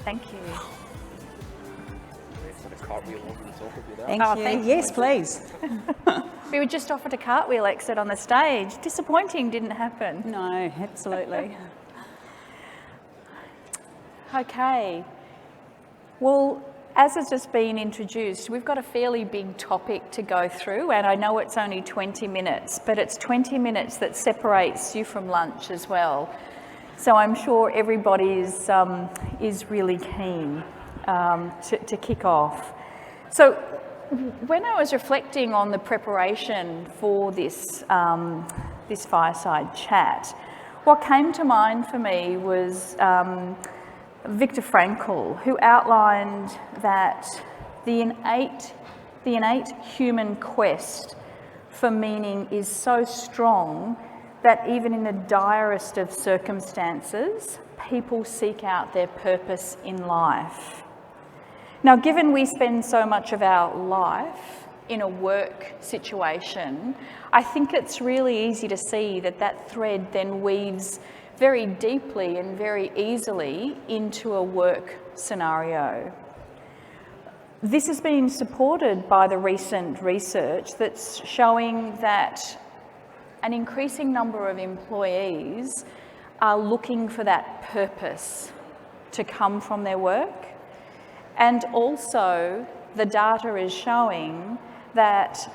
Thank you. Thank you. Yes, please. We were just offered a cartwheel exit on the stage. Disappointing, didn't happen. No, absolutely. Okay. Well, as has just been introduced, we've got a fairly big topic to go through, and I know it's only 20 minutes, but it's 20 minutes that separates you from lunch as well. So I'm sure everybody is really keen to kick off. So when I was reflecting on the preparation for this, this fireside chat, what came to mind for me was Viktor Frankl, who outlined that the innate human quest for meaning is so strong that even in the direst of circumstances, people seek out their purpose in life. Now, given we spend so much of our life in a work situation, I think it's really easy to see that that thread then weaves very deeply and very easily into a work scenario. This has been supported by the recent research that's showing that an increasing number of employees are looking for that purpose to come from their work. And also, the data is showing that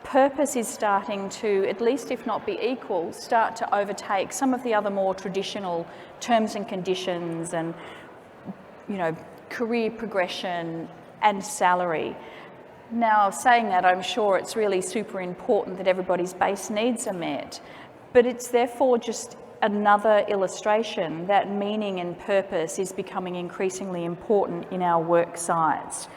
purpose is starting to, at least if not be equal, start to overtake some of the other more traditional terms and conditions and, you know, career progression and salary. Now, saying that, I'm sure it's really super important that everybody's base needs are met, but it's therefore just another illustration that meaning and purpose is becoming increasingly important in our work sites.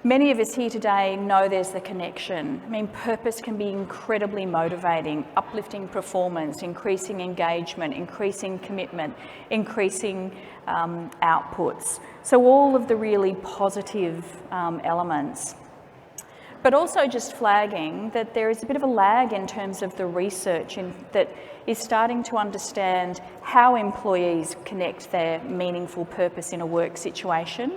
Many of us here today know there's the connection. I mean, purpose can be incredibly motivating, uplifting performance, increasing engagement, increasing commitment, increasing outputs. So all of the really positive elements. But also just flagging that there is a bit of a lag in terms of the research that is starting to understand how employees connect their meaningful purpose in a work situation,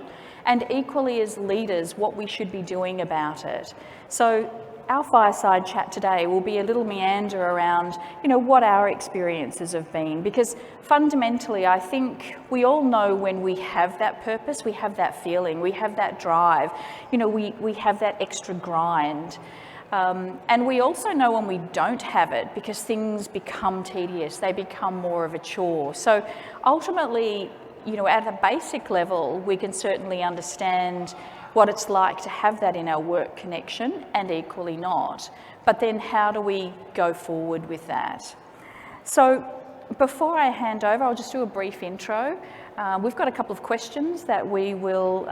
and equally as leaders, what we should be doing about it. So our fireside chat today will be a little meander around, you know, what our experiences have been, because fundamentally I think we all know when we have that purpose, we have that feeling, we have that drive, you know, we have that extra grind. And we also know when we don't have it because things become tedious, they become more of a chore. So ultimately, you know, at a basic level, we can certainly understand what it's like to have that in our work connection and equally not. But then how do we go forward with that? So before I hand over, I'll just do a brief intro. We've got a couple of questions that we will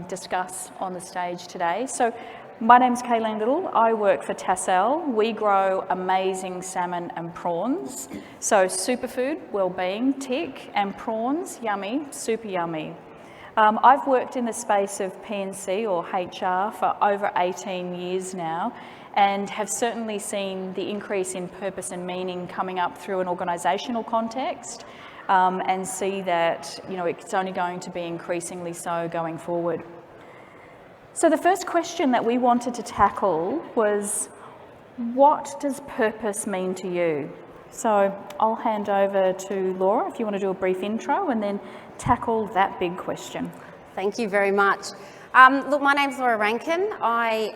discuss on the stage today. So my name's Kaylene Little. I work for Tassal. We grow amazing salmon and prawns. So superfood, well-being, tick, and prawns, yummy, super yummy. I've worked in the space of P&C or HR for over 18 years now, and have certainly seen the increase in purpose and meaning coming up through an organisational context, and see that, you know, it's only going to be increasingly so going forward. So the first question that we wanted to tackle was, what does purpose mean to you? So I'll hand over to Laura if you want to do a brief intro and then tackle that big question. Thank you very much. Look, my name's Laura Rankin. I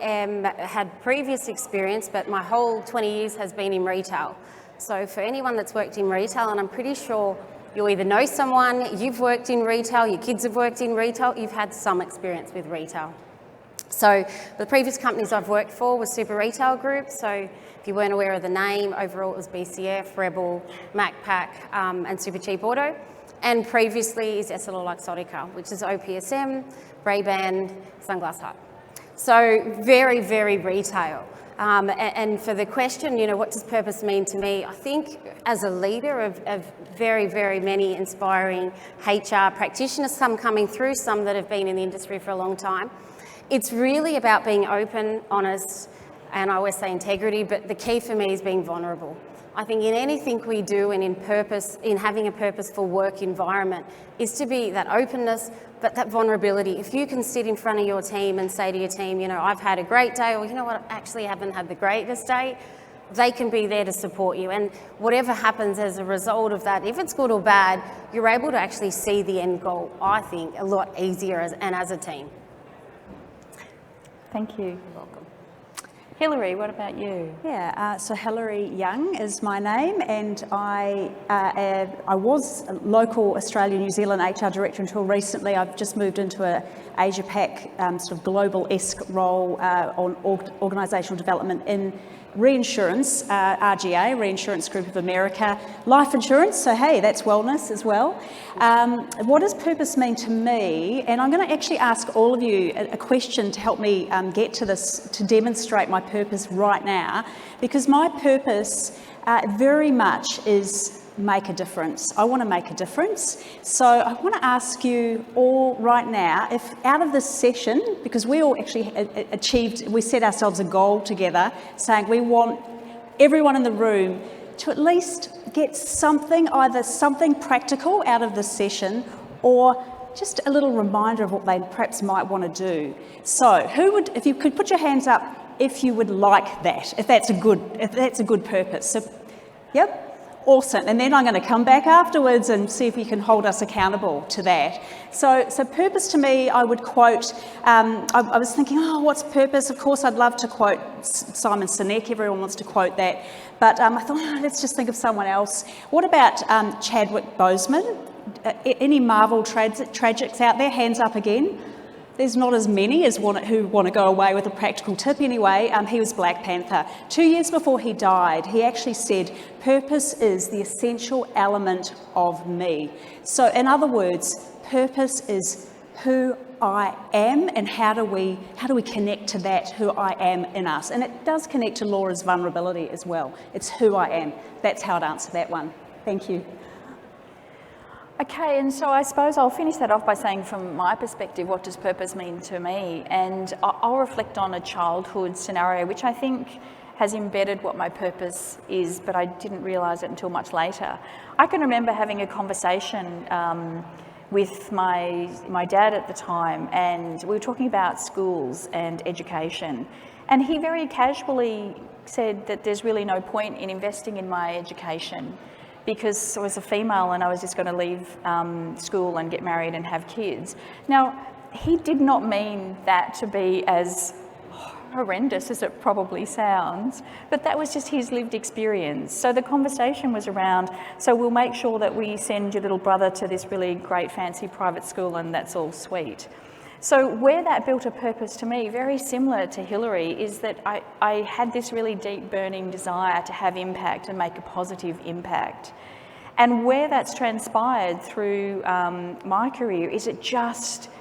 had previous experience, but my whole 20 years has been in retail. So for anyone that's worked in retail, and I'm pretty sure you either know someone, you've worked in retail, your kids have worked in retail, you've had some experience with retail. So the previous companies I've worked for were Super Retail Group. So if you weren't aware of the name, overall it was BCF, Rebel, MacPac, and Super Cheap Auto. And previously is EssilorLuxottica, which is OPSM, Ray-Ban, Sunglass Hut. So very, very retail. And for the question, you know, what does purpose mean to me? I think as a leader of very, very many inspiring HR practitioners, some coming through, some that have been in the industry for a long time, it's really about being open, honest, and I always say integrity, but the key for me is being vulnerable. I think in anything we do and in having a purposeful work environment is to be that openness, but that vulnerability. If you can sit in front of your team and say to your team, you know, I've had a great day, or you know what, I actually haven't had the greatest day, they can be there to support you. And whatever happens as a result of that, if it's good or bad, you're able to actually see the end goal, I think, a lot easier as a team. Thank you. You're welcome. Hilary, what about you? Yeah, so Hilary Young is my name, and I was a local Australia-New Zealand HR director until recently. I've just moved into a Asia Pac sort of global-esque role on organisational development in reinsurance, RGA, Reinsurance Group of America, life insurance, so hey, that's wellness as well. What does purpose mean to me? And I'm going to actually ask all of you a question to help me get to this, to demonstrate my purpose right now, because my purpose very much is make a difference. I want to make a difference. So I want to ask you all right now, if out of this session, because we all actually we set ourselves a goal together saying we want everyone in the room to at least get something, either something practical out of this session or just a little reminder of what they perhaps might want to do. So who would, if you could put your hands up if you would like that, if that's a good purpose. So, yep. Awesome, and then I'm going to come back afterwards and see if you can hold us accountable to that. So purpose to me, I would quote, I was thinking, oh, what's purpose? Of course, I'd love to quote Simon Sinek, everyone wants to quote that, but I thought, oh, let's just think of someone else. What about Chadwick Boseman? Any Marvel tragics out there? Hands up again. There's not as many as who want to go away with a practical tip anyway. He was Black Panther. 2 years before he died, he actually said, purpose is the essential element of me. So in other words, purpose is who I am, and how do we connect to that, who I am in us. And it does connect to Laura's vulnerability as well. It's who I am. That's how I'd answer that one. Thank you. Okay, and so I suppose I'll finish that off by saying from my perspective, what does purpose mean to me? And I'll reflect on a childhood scenario, which I think has embedded what my purpose is, but I didn't realise it until much later. I can remember having a conversation with my dad at the time, and we were talking about schools and education. And he very casually said that there's really no point in investing in my education, because I was a female and I was just going to leave school and get married and have kids. Now, he did not mean that to be as horrendous as it probably sounds, but that was just his lived experience. So the conversation was around, so we'll make sure that we send your little brother to this really great fancy private school and that's all sweet. So where that built a purpose to me, very similar to Hilary, is that I had this really deep burning desire to have impact and make a positive impact. And where that's transpired through my career is it just,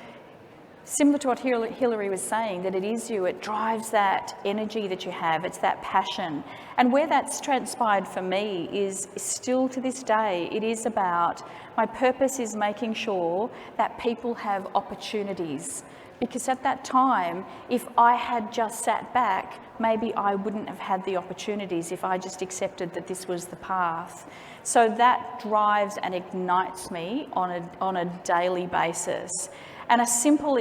similar to what Hilary was saying, that it is you, it drives that energy that you have, it's that passion. And where that's transpired for me is still to this day, it is about, my purpose is making sure that people have opportunities. Because at that time, if I had just sat back, maybe I wouldn't have had the opportunities if I just accepted that this was the path. So that drives and ignites me on a daily basis. And a simple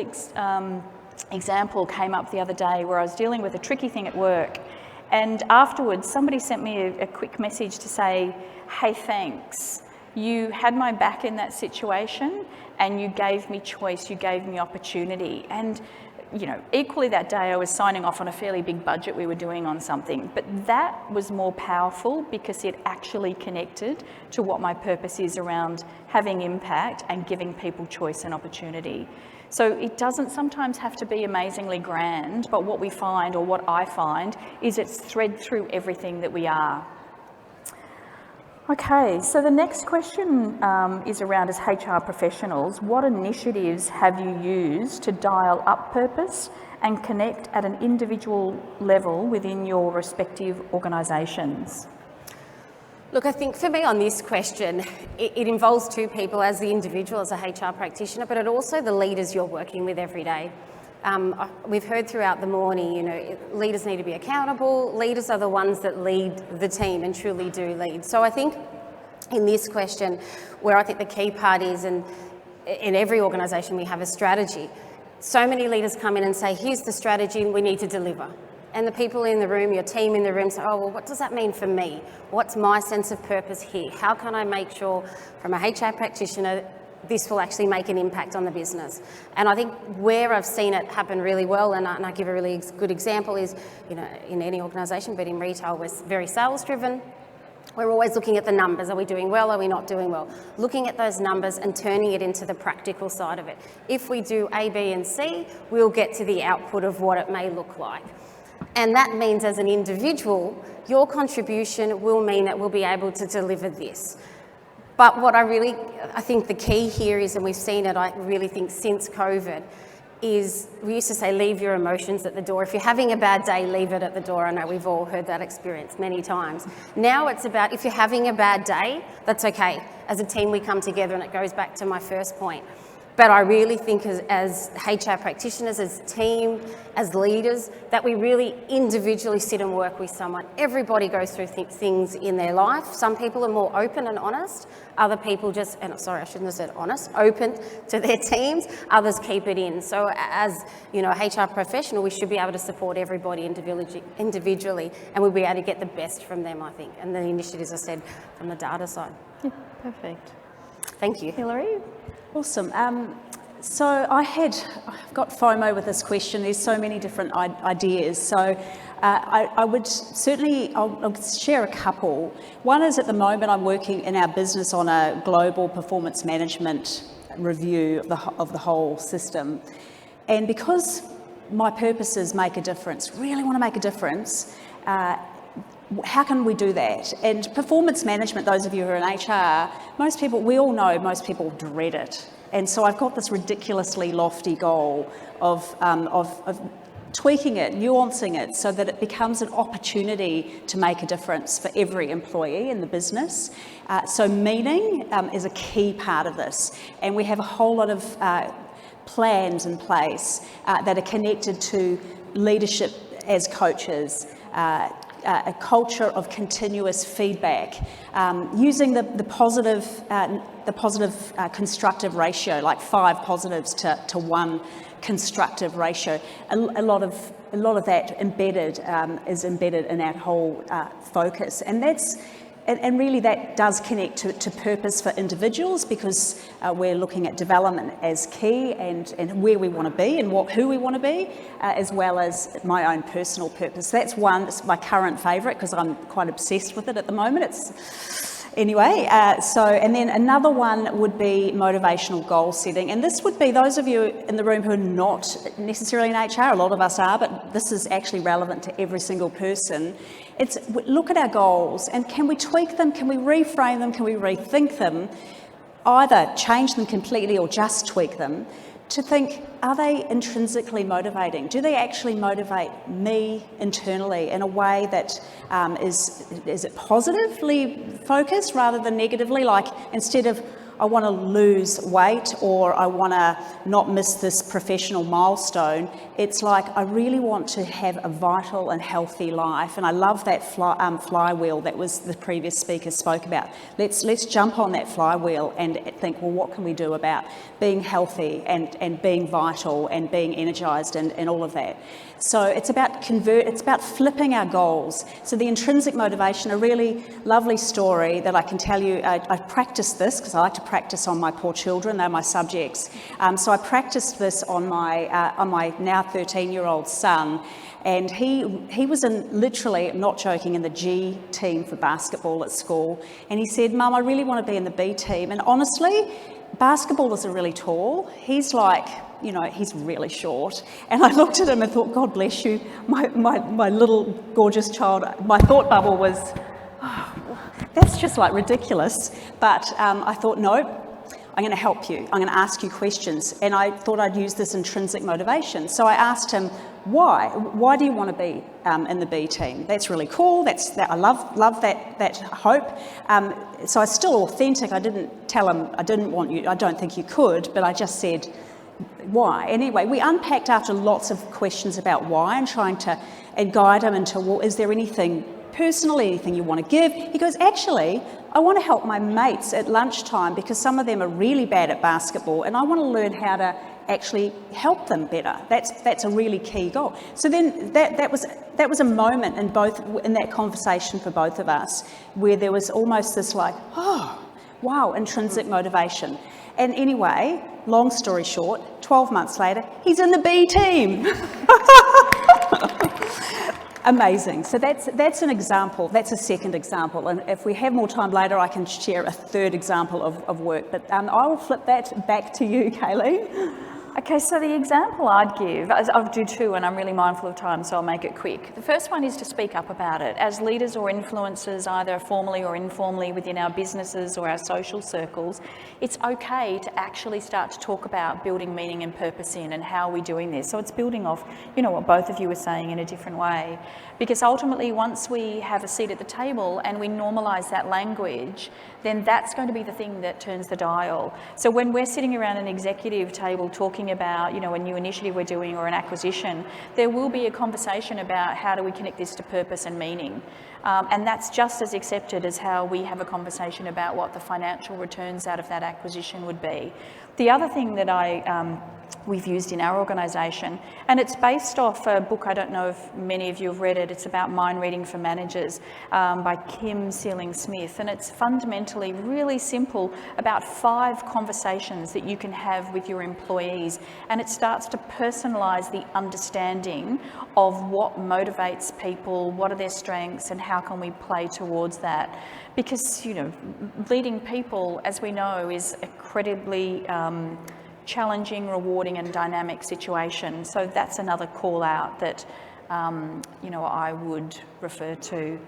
example came up the other day where I was dealing with a tricky thing at work, and afterwards somebody sent me a quick message to say, hey, thanks. You had my back in that situation and you gave me choice, you gave me opportunity. And you know, equally that day I was signing off on a fairly big budget we were doing on something, but that was more powerful because it actually connected to what my purpose is around having impact and giving people choice and opportunity. So it doesn't sometimes have to be amazingly grand, but what we find, or what I find, is it's thread through everything that we are. Okay, so the next question is around, as HR professionals, what initiatives have you used to dial up purpose and connect at an individual level within your respective organisations? Look, I think for me on this question, it involves two people, as the individual, as a HR practitioner, but it also the leaders you're working with every day. We've heard throughout the morning, leaders need to be accountable. Leaders are the ones that lead the team and truly do lead. So I think in this question, where I think the key part is, and in every organisation we have a strategy, so many leaders come in and say, here's the strategy and we need to deliver. And the people in the room, your team in the room say, oh, well, what does that mean for me? What's my sense of purpose here? How can I make sure from a HR practitioner this will actually make an impact on the business? And I think where I've seen it happen really well, and I give a really good example, is in any organisation, but in retail, we're very sales driven. We're always looking at the numbers. Are we doing well? Are we not doing well? Looking at those numbers and turning it into the practical side of it. If we do A, B and C, we'll get to the output of what it may look like. And that means as an individual, your contribution will mean that we'll be able to deliver this. But what I think the key here is, and we've seen it, I really think since COVID, is we used to say, leave your emotions at the door. If you're having a bad day, leave it at the door. I know we've all heard that experience many times. Now it's about, if you're having a bad day, that's okay. As a team, we come together, and it goes back to my first point. But I really think as HR practitioners, as a team, as leaders, that we really individually sit and work with someone. Everybody goes through things in their life. Some people are more open and honest. Other people just, and sorry, I shouldn't have said honest, open to their teams. Others keep it in. So as a HR professional, we should be able to support everybody individually, and we'll be able to get the best from them, I think. And the initiatives, I said, from the data side. Yeah, perfect. Thank you. Hilary? Awesome. So I've got FOMO with this question. There's so many different ideas. So I would certainly, I'll share a couple. One is, at the moment, I'm working in our business on a global performance management review of the whole system. And because my purpose is make a difference, really want to make a difference, how can we do that? And performance management, those of you who are in HR, we all know most people dread it. And so I've got this ridiculously lofty goal of tweaking it, nuancing it, so that it becomes an opportunity to make a difference for every employee in the business. So meaning is a key part of this. And we have a whole lot of plans in place that are connected to leadership as coaches, a culture of continuous feedback, using the positive constructive ratio, like 5 positives to 1 constructive ratio. A lot of that is embedded in that whole focus, and really that does connect to purpose for individuals, because we're looking at development as key, and where we want to be and who we want to be, as well as my own personal purpose. That's my current favourite, because I'm quite obsessed with it at the moment. And then another one would be motivational goal setting. And this would be, those of you in the room who are not necessarily in HR, a lot of us are, but this is actually relevant to every single person. It's look at our goals, and can we tweak them? Can we reframe them? Can we rethink them? Either change them completely or just tweak them, to think, are they intrinsically motivating? Do they actually motivate me internally in a way that is it positively focused rather than negatively? Like, instead of, I want to lose weight, or I want to not miss this professional milestone, it's like, I really want to have a vital and healthy life. And I love that flywheel that was the previous speaker spoke about. Let's jump on that flywheel and think, well, what can we do about being healthy and being vital and being energised and all of that. So it's about flipping our goals. So the intrinsic motivation, a really lovely story that I can tell you. I practiced this because I like to practice on my poor children. They're my subjects. So I practiced this on my now 13-year-old son, and he was literally, I'm not joking, in the G team for basketball at school. And he said, "Mum, I really want to be in the B team." And honestly, basketballers are really tall. He's like, he's really short. And I looked at him and thought, God bless you, my little gorgeous child. My thought bubble was, that's just like ridiculous. But I thought, no, I'm going to help you. I'm going to ask you questions. And I thought I'd use this intrinsic motivation. So I asked him, why? Why do you want to be in the B team? That's really cool. I love that hope. So I was still authentic. I didn't tell him, I didn't want you, I don't think you could, but I just said, why. Anyway, we unpacked after lots of questions about why and trying to guide him into, well, is there anything personally, anything you want to give? He goes, actually, I want to help my mates at lunchtime because some of them are really bad at basketball and I want to learn how to actually help them better. That's a really key goal. So then that was a moment in that conversation for both of us where there was almost this like, oh, wow, intrinsic motivation. And anyway, long story short, 12 months later, he's in the B team. Amazing. So that's an example. That's a second example. And if we have more time later, I can share a third example of work. But I will flip that back to you, Kaylene. Okay, so the example I'd give, I'll do two, and I'm really mindful of time, so I'll make it quick. The first one is to speak up about it. As leaders or influencers, either formally or informally within our businesses or our social circles, it's okay to actually start to talk about building meaning and purpose in and how we're doing this. So it's building off, what both of you were saying in a different way. Because ultimately, once we have a seat at the table and we normalise that language, then that's going to be the thing that turns the dial. So when we're sitting around an executive table talking about, a new initiative we're doing or an acquisition, there will be a conversation about how do we connect this to purpose and meaning. And that's just as accepted as how we have a conversation about what the financial returns out of that acquisition would be. The other thing that we've used in our organisation, and it's based off a book, I don't know if many of you have read it, it's about mind reading for managers by Kim Sealing-Smith, and it's fundamentally really simple about 5 conversations that you can have with your employees, and it starts to personalise the understanding of what motivates people, what are their strengths, and how can we play towards that. Because, leading people, as we know, is incredibly challenging, rewarding and dynamic situation. So that's another call out that, I would refer to.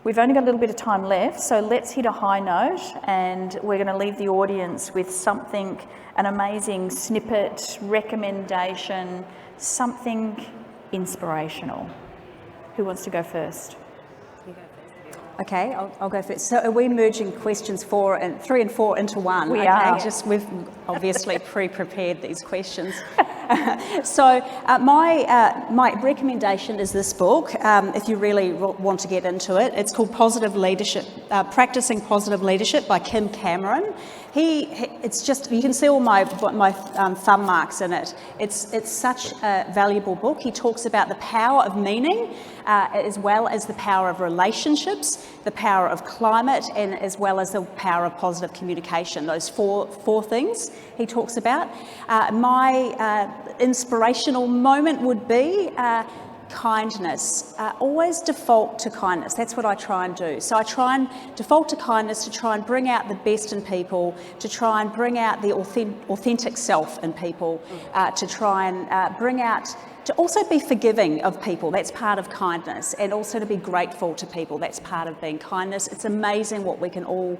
We've only got a little bit of time left, so let's hit a high note and we're going to leave the audience with something, an amazing snippet, recommendation, something inspirational. Who wants to go first? Okay, I'll go first. So are we merging questions 3 and 4 into one? We are. We've obviously pre-prepared these questions. So my recommendation is this book, if you really want to get into it. It's called Positive Leadership, Practicing Positive Leadership by Kim Cameron. It's just, you can see all my thumb marks in it. It's such a valuable book. He talks about the power of meaning, as well as the power of relationships, the power of climate, and as well as the power of positive communication. Those four things he talks about. My inspirational moment would be kindness. Always default to kindness. That's what I try and do. So I try and default to kindness to try and bring out the best in people, to try and bring out the authentic self in people, to try and bring out, to also be forgiving of people. That's part of kindness. And also to be grateful to people. That's part of being kindness. It's amazing what we can all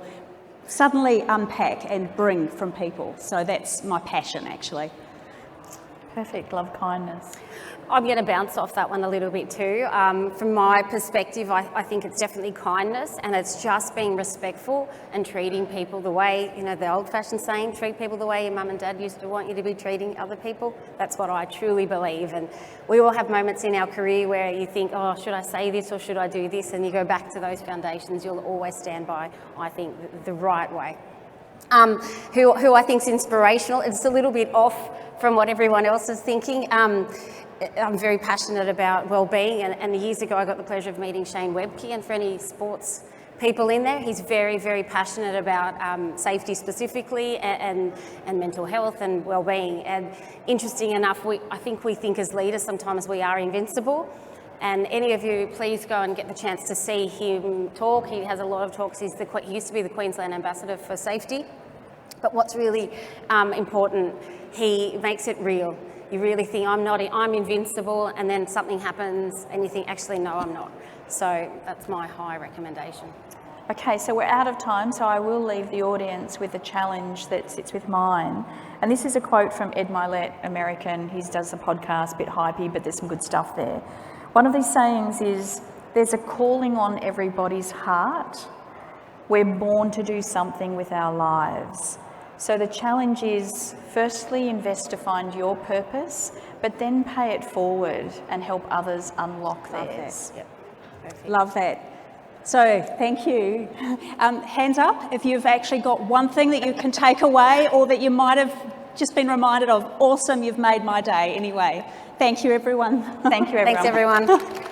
suddenly unpack and bring from people. So that's my passion, actually. Perfect. Love kindness. I'm going to bounce off that one a little bit too. From my perspective, I think it's definitely kindness, and it's just being respectful and treating people the way, the old-fashioned saying, treat people the way your mum and dad used to want you to be treating other people. That's what I truly believe. And we all have moments in our career where you think, oh, should I say this or should I do this? And you go back to those foundations. You'll always stand by, I think, the right way. Who I think is inspirational. It's a little bit off from what everyone else is thinking. I'm very passionate about well-being, and years ago I got the pleasure of meeting Shane Webke, and for any sports people in there, he's very, very passionate about safety specifically and mental health and well-being. And interesting enough, I think we think as leaders sometimes we are invincible. And any of you, please go and get the chance to see him talk. He has a lot of talks. He used to be the Queensland Ambassador for Safety. But what's really important, he makes it real. You really think, I'm invincible, and then something happens and you think, actually, no, I'm not. So that's my high recommendation. Okay, so we're out of time, so I will leave the audience with a challenge that sits with mine. And this is a quote from Ed Milet, American. He does the podcast, a bit hypey, but there's some good stuff there. One of these sayings is, there's a calling on everybody's heart. We're born to do something with our lives. So the challenge is, firstly, invest to find your purpose, but then pay it forward and help others unlock theirs. Yep. Perfect. Love that. So thank you. Hands up if you've actually got one thing that you can take away or that you might have just been reminded of. Awesome, you've made my day anyway. Thank you, everyone. Thank you, everyone. Thanks, everyone.